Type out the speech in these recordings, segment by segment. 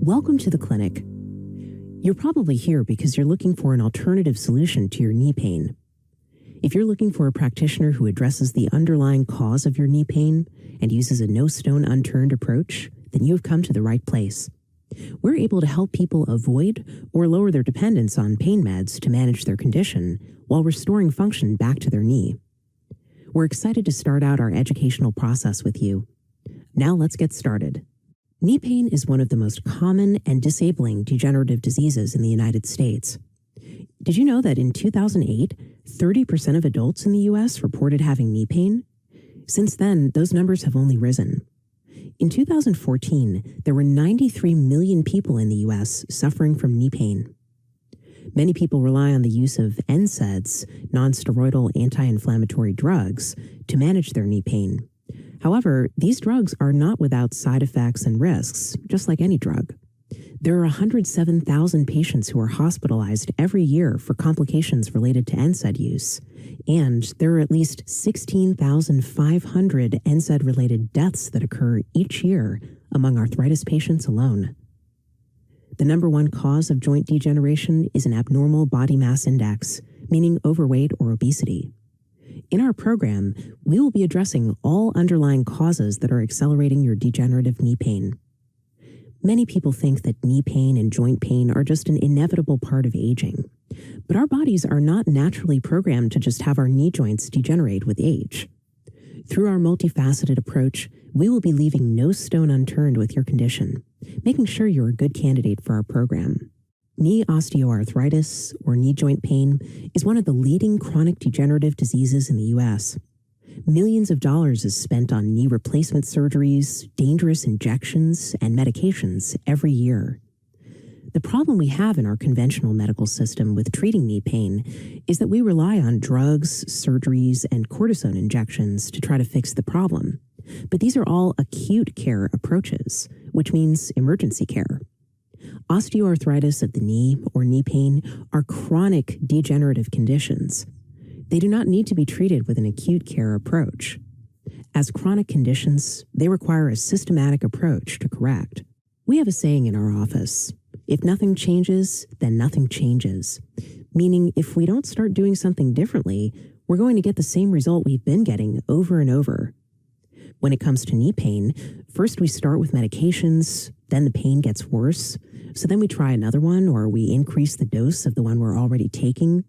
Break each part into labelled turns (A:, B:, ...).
A: Welcome to the clinic. You're probably here because you're looking for an alternative solution to your knee pain. If you're looking for a practitioner who addresses the underlying cause of your knee pain and uses a no stone unturned approach, then you have come to the right place. We're able to help people avoid or lower their dependence on pain meds to manage their condition while restoring function back to their knee. We're excited to start out our educational process with you. Now let's get started. Knee pain is one of the most common and disabling degenerative diseases in the United States. Did you know that in 2008, 30% of adults in the U.S. reported having knee pain? Since then, those numbers have only risen. In 2014, there were 93 million people in the U.S. suffering from knee pain. Many people rely on the use of NSAIDs, non-steroidal anti-inflammatory drugs, to manage their knee pain. However, these drugs are not without side effects and risks, just like any drug. There are 107,000 patients who are hospitalized every year for complications related to NSAID use, and there are at least 16,500 NSAID-related deaths that occur each year among arthritis patients alone. The number one cause of joint degeneration is an abnormal body mass index, meaning overweight or obesity. In our program, we will be addressing all underlying causes that are accelerating your degenerative knee pain. Many people think that knee pain and joint pain are just an inevitable part of aging. But our bodies are not naturally programmed to just have our knee joints degenerate with age. Through our multifaceted approach, we will be leaving no stone unturned with your condition, making sure you're a good candidate for our program. Knee osteoarthritis, or knee joint pain, is one of the leading chronic degenerative diseases in the U.S. Millions of dollars is spent on knee replacement surgeries, dangerous injections, and medications every year. The problem we have in our conventional medical system with treating knee pain is that we rely on drugs, surgeries, and cortisone injections to try to fix the problem. But these are all acute care approaches, which means emergency care. Osteoarthritis of the knee or knee pain are chronic degenerative conditions. They do not need to be treated with an acute care approach. As chronic conditions, they require a systematic approach to correct. We have a saying in our office, if nothing changes, then nothing changes. Meaning, if we don't start doing something differently, we're going to get the same result we've been getting over and over. When it comes to knee pain, first we start with medications, then the pain gets worse, so then we try another one or we increase the dose of the one we're already taking.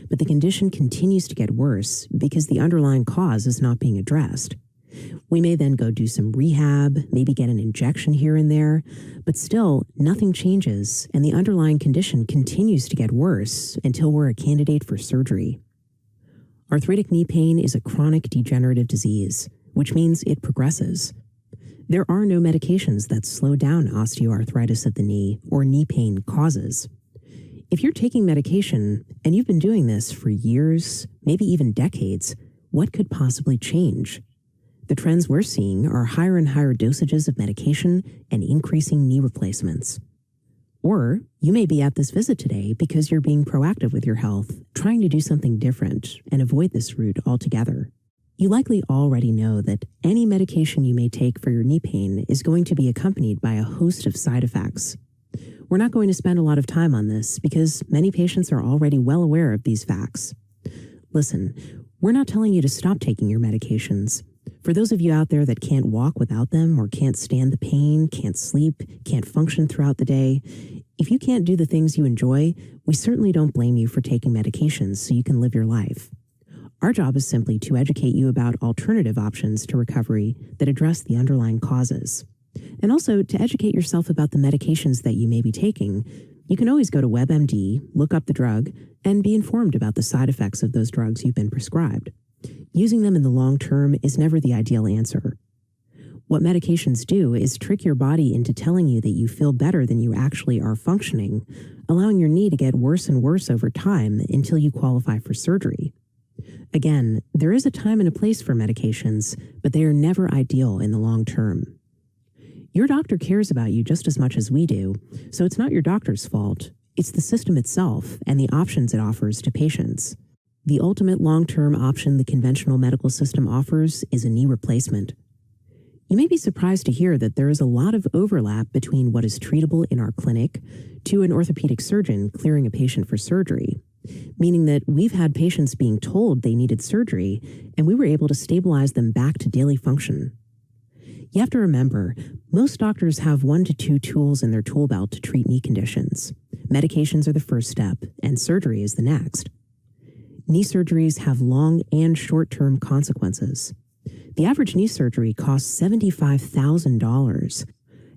A: But the condition continues to get worse because the underlying cause is not being addressed. We may then go do some rehab, maybe get an injection here and there, but still nothing changes and the underlying condition continues to get worse until we're a candidate for surgery. Arthritic knee pain is a chronic degenerative disease, which means it progresses. There are no medications that slow down osteoarthritis of the knee or knee pain causes. If you're taking medication and you've been doing this for years, maybe even decades, what could possibly change? The trends we're seeing are higher and higher dosages of medication and increasing knee replacements. Or you may be at this visit today because you're being proactive with your health, trying to do something different and avoid this route altogether. You likely already know that any medication you may take for your knee pain is going to be accompanied by a host of side effects. We're not going to spend a lot of time on this because many patients are already well aware of these facts. Listen, we're not telling you to stop taking your medications. For those of you out there that can't walk without them or can't stand the pain, can't sleep, can't function throughout the day, if you can't do the things you enjoy, we certainly don't blame you for taking medications so you can live your life. Our job is simply to educate you about alternative options to recovery that address the underlying causes. And also to educate yourself about the medications that you may be taking. You can always go to WebMD, look up the drug, and be informed about the side effects of those drugs you've been prescribed. Using them in the long term is never the ideal answer. What medications do is trick your body into telling you that you feel better than you actually are functioning, allowing your knee to get worse and worse over time until you qualify for surgery. Again, there is a time and a place for medications, but they are never ideal in the long term. Your doctor cares about you just as much as we do, so it's not your doctor's fault. It's the system itself and the options it offers to patients. The ultimate long-term option the conventional medical system offers is a knee replacement. You may be surprised to hear that there is a lot of overlap between what is treatable in our clinic to an orthopedic surgeon clearing a patient for surgery, meaning that we've had patients being told they needed surgery, and we were able to stabilize them back to daily function. You have to remember, most doctors have 1 to 2 tools in their tool belt to treat knee conditions. Medications are the first step, and surgery is the next. Knee surgeries have long and short-term consequences. The average knee surgery costs $75,000,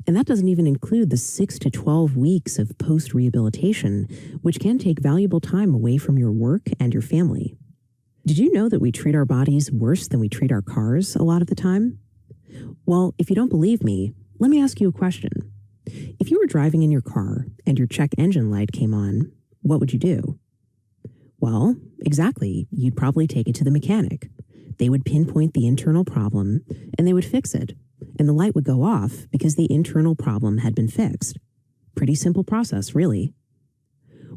A: and that doesn't even include the 6 to 12 weeks of post-rehabilitation, which can take valuable time away from your work and your family. Did you know that we treat our bodies worse than we treat our cars a lot of the time? Well, if you don't believe me, let me ask you a question. If you were driving in your car and your check engine light came on, what would you do? Well, exactly, you'd probably take it to the mechanic. They would pinpoint the internal problem, and they would fix it, and the light would go off because the internal problem had been fixed. Pretty simple process, really.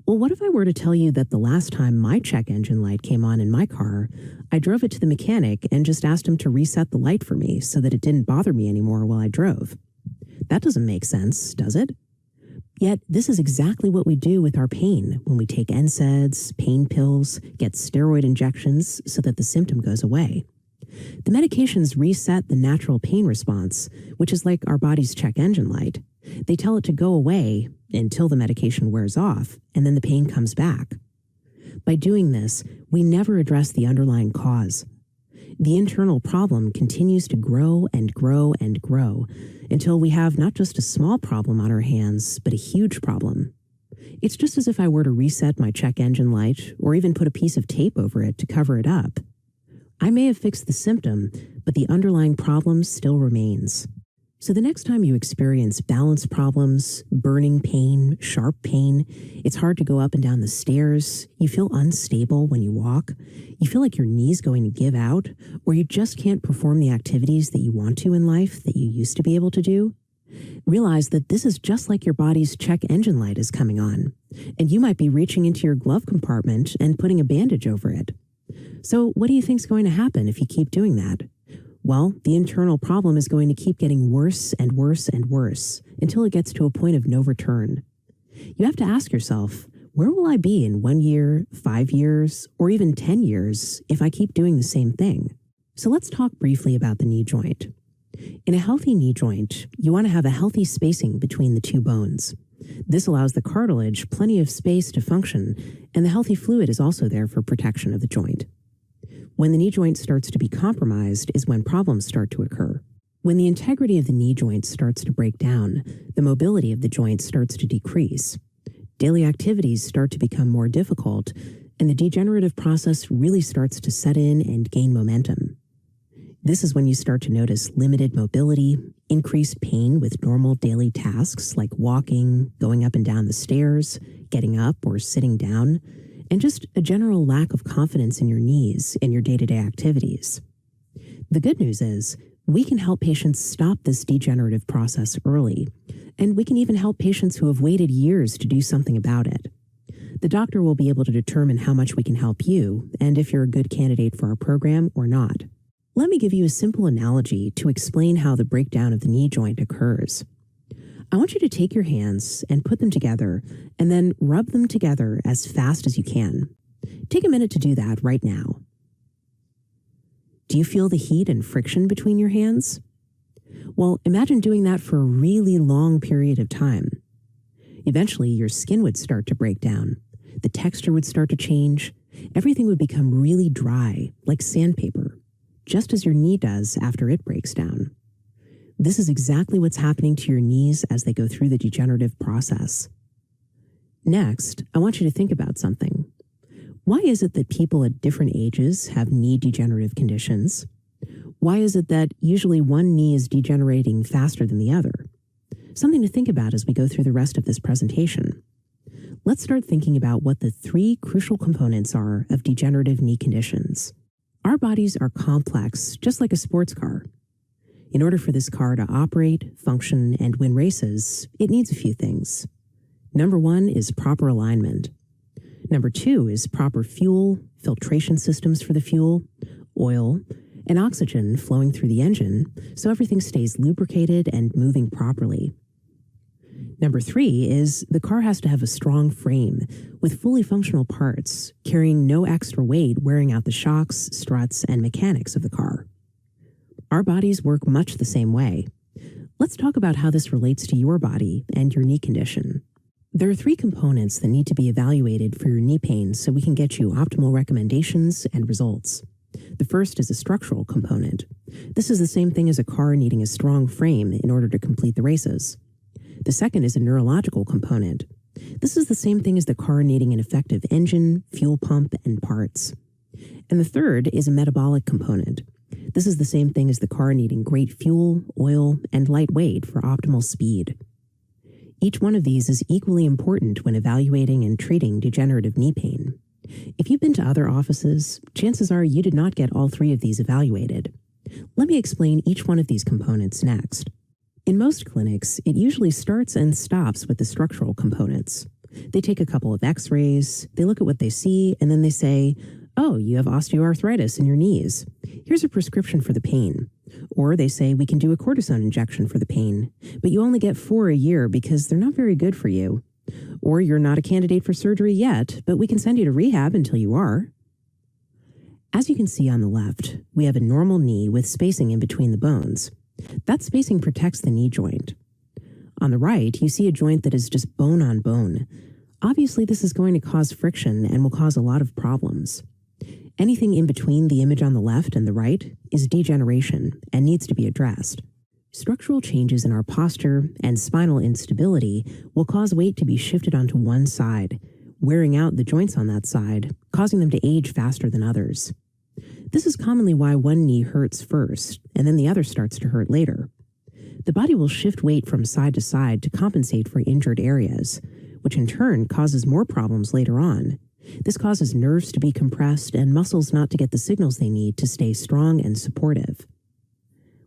A: Well, what if I were to tell you that the last time my check engine light came on in my car, I drove it to the mechanic and just asked him to reset the light for me so that it didn't bother me anymore while I drove? That doesn't make sense, does it? Yet, this is exactly what we do with our pain when we take NSAIDs, pain pills, get steroid injections so that the symptom goes away. The medications reset the natural pain response, which is like our body's check engine light. They tell it to go away until the medication wears off, and then the pain comes back. By doing this, we never address the underlying cause. The internal problem continues to grow and grow and grow until we have not just a small problem on our hands, but a huge problem. It's just as if I were to reset my check engine light or even put a piece of tape over it to cover it up. I may have fixed the symptom, but the underlying problem still remains. So the next time you experience balance problems, burning pain, sharp pain, it's hard to go up and down the stairs, you feel unstable when you walk, you feel like your knee's going to give out, or you just can't perform the activities that you want to in life that you used to be able to do, realize that this is just like your body's check engine light is coming on, and you might be reaching into your glove compartment and putting a bandage over it. So what do you think's going to happen if you keep doing that? Well, the internal problem is going to keep getting worse and worse and worse until it gets to a point of no return. You have to ask yourself, where will I be in 1 year, 5 years, or even 10 years if I keep doing the same thing? So let's talk briefly about the knee joint. In a healthy knee joint, you want to have a healthy spacing between the two bones. This allows the cartilage plenty of space to function, and the healthy fluid is also there for protection of the joint. When the knee joint starts to be compromised is when problems start to occur. When the integrity of the knee joint starts to break down, the mobility of the joint starts to decrease. Daily activities start to become more difficult, and the degenerative process really starts to set in and gain momentum. This is when you start to notice limited mobility, increased pain with normal daily tasks like walking, going up and down the stairs, getting up or sitting down, and just a general lack of confidence in your knees in your day-to-day activities. The good news is, we can help patients stop this degenerative process early, and we can even help patients who have waited years to do something about it. The doctor will be able to determine how much we can help you, and if you're a good candidate for our program or not. Let me give you a simple analogy to explain how the breakdown of the knee joint occurs. I want you to take your hands and put them together and then rub them together as fast as you can. Take a minute to do that right now. Do you feel the heat and friction between your hands? Well, imagine doing that for a really long period of time. Eventually, your skin would start to break down. The texture would start to change. Everything would become really dry, like sandpaper, just as your knee does after it breaks down. This is exactly what's happening to your knees as they go through the degenerative process. Next, I want you to think about something. Why is it that people at different ages have knee degenerative conditions? Why is it that usually one knee is degenerating faster than the other? Something to think about as we go through the rest of this presentation. Let's start thinking about what the 3 crucial components are of degenerative knee conditions. Our bodies are complex, just like a sports car. In order for this car to operate, function, and win races, it needs a few things. Number 1 is proper alignment. Number 2 is proper fuel, filtration systems for the fuel, oil, and oxygen flowing through the engine so everything stays lubricated and moving properly. Number 3 is the car has to have a strong frame with fully functional parts, carrying no extra weight wearing out the shocks, struts, and mechanics of the car. Our bodies work much the same way. Let's talk about how this relates to your body and your knee condition. There are 3 components that need to be evaluated for your knee pain so we can get you optimal recommendations and results. The first is a structural component. This is the same thing as a car needing a strong frame in order to complete the races. The second is a neurological component. This is the same thing as the car needing an effective engine, fuel pump, and parts. And the third is a metabolic component. This is the same thing as the car needing great fuel, oil, and light weight for optimal speed. Each one of these is equally important when evaluating and treating degenerative knee pain. If you've been to other offices, chances are you did not get all 3 of these evaluated. Let me explain each one of these components next. In most clinics, it usually starts and stops with the structural components. They take a couple of x-rays, they look at what they see, and then they say, "Oh, you have osteoarthritis in your knees. Here's a prescription for the pain." Or they say, "We can do a cortisone injection for the pain, but you only get 4 a year because they're not very good for you." Or "You're not a candidate for surgery yet, but we can send you to rehab until you are." As you can see on the left, we have a normal knee with spacing in between the bones. That spacing protects the knee joint. On the right, you see a joint that is just bone on bone. Obviously, this is going to cause friction and will cause a lot of problems. Anything in between the image on the left and the right is degeneration and needs to be addressed. Structural changes in our posture and spinal instability will cause weight to be shifted onto one side, wearing out the joints on that side, causing them to age faster than others. This is commonly why one knee hurts first, and then the other starts to hurt later. The body will shift weight from side to side to compensate for injured areas, which in turn causes more problems later on. This causes nerves to be compressed and muscles not to get the signals they need to stay strong and supportive.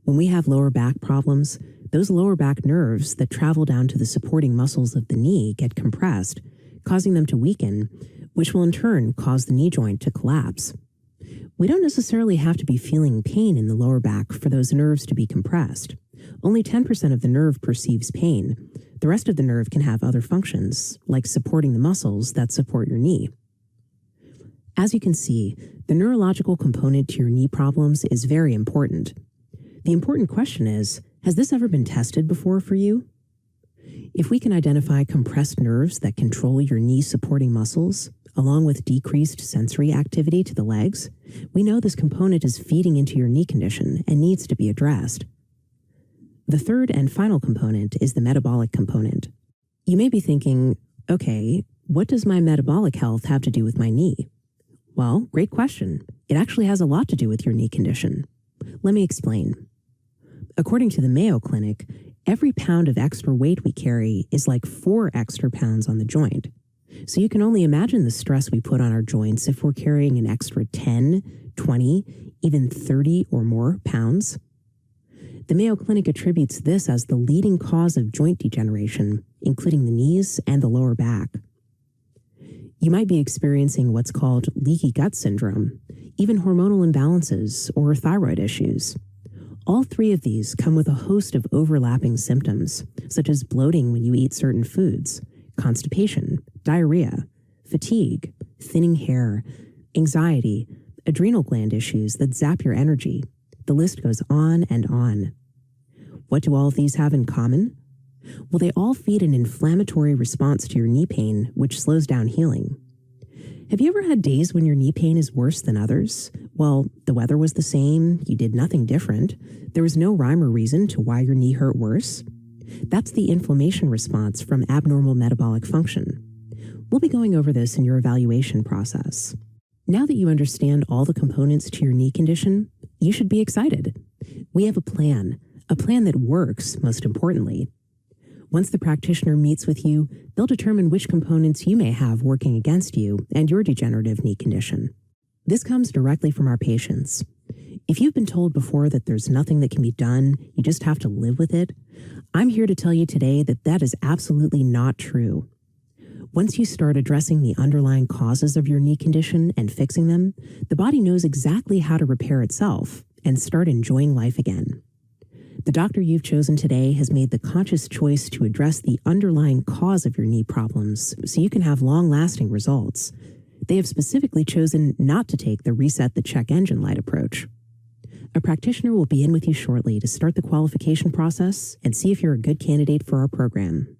A: When we have lower back problems, those lower back nerves that travel down to the supporting muscles of the knee get compressed, causing them to weaken, which will in turn cause the knee joint to collapse. We don't necessarily have to be feeling pain in the lower back for those nerves to be compressed. Only 10% of the nerve perceives pain. The rest of the nerve can have other functions, like supporting the muscles that support your knee. As you can see, the neurological component to your knee problems is very important. The important question is, has this ever been tested before for you? If we can identify compressed nerves that control your knee supporting muscles, along with decreased sensory activity to the legs, we know this component is feeding into your knee condition and needs to be addressed. The third and final component is the metabolic component. You may be thinking, okay, what does my metabolic health have to do with my knee? Well, great question. It actually has a lot to do with your knee condition. Let me explain. According to the Mayo Clinic, every pound of extra weight we carry is like 4 extra pounds on the joint. So you can only imagine the stress we put on our joints if we're carrying an extra 10, 20, even 30 or more pounds. The Mayo Clinic attributes this as the leading cause of joint degeneration, including the knees and the lower back. You might be experiencing what's called leaky gut syndrome, even hormonal imbalances or thyroid issues. All 3 of these come with a host of overlapping symptoms, such as bloating when you eat certain foods, constipation, diarrhea, fatigue, thinning hair, anxiety, adrenal gland issues that zap your energy. The list goes on and on. What do all of these have in common? Well, they all feed an inflammatory response to your knee pain, which slows down healing. Have you ever had days when your knee pain is worse than others? Well, the weather was the same, you did nothing different, there was no rhyme or reason to why your knee hurt worse. That's the inflammation response from abnormal metabolic function. We'll be going over this in your evaluation process. Now that you understand all the components to your knee condition, you should be excited. We have a plan that works, most importantly. Once the practitioner meets with you, they'll determine which components you may have working against you and your degenerative knee condition. This comes directly from our patients. If you've been told before that there's nothing that can be done, you just have to live with it, I'm here to tell you today that that is absolutely not true. Once you start addressing the underlying causes of your knee condition and fixing them, the body knows exactly how to repair itself, and start enjoying life again. The doctor you've chosen today has made the conscious choice to address the underlying cause of your knee problems so you can have long-lasting results. They have specifically chosen not to take the reset the check engine light approach. A practitioner will be in with you shortly to start the qualification process and see if you're a good candidate for our program.